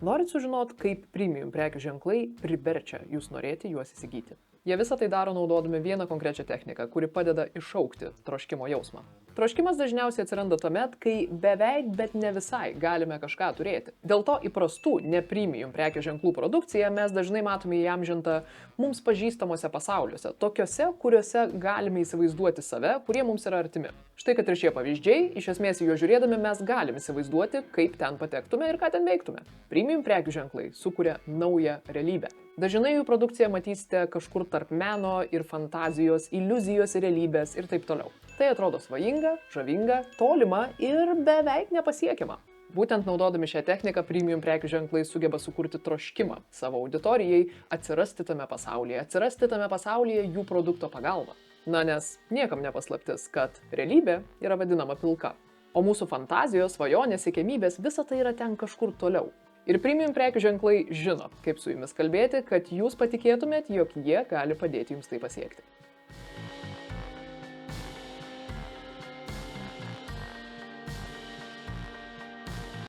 Norit sužinoti, kaip premium prekių ženklai priverčia jūs norėti juos įsigyti? Jie visą tai daro naudodami vieną konkrečią techniką, kuri padeda iššaukti troškimo jausmą. Troškimas dažniausiai atsiranda tuomet, kai beveik, bet ne visai galime kažką turėti. Dėl to įprastų ne-premium prekių ženklų produkciją mes dažnai matome įamžintą mums pažįstamuose pasauliuose, tokiuose, kuriuose galime įsivaizduoti save, kurie mums yra artimi. Štai kad ir šie pavyzdžiai, iš esmės juos žiūrėdami mes galime įsivaizduoti, kaip ten patektume ir ką ten veiktume. Premium prekių ženklai sukuria naują realybę. Dažnai jų produkciją matysite kažkur tarp meno ir fantazijos, iliuzijos ir realybės ir taip toliau. Tai atrodo svajinga, žavinga, tolima ir beveik nepasiekiama. Būtent naudodami šią techniką premium prekių ženklai sugeba sukurti troškimą savo auditorijai atsirasti tame pasaulyje jų produkto pagalba. Na, nes niekam nepaslaptis, kad realybė yra vadinama pilka, o mūsų fantazijos, svajonės, siekiamybės visa tai yra ten kažkur toliau. Ir premium prekių ženklai žino, kaip su jumis kalbėti, kad jūs patikėtumėt, jog jie gali padėti jums tai pasiekti.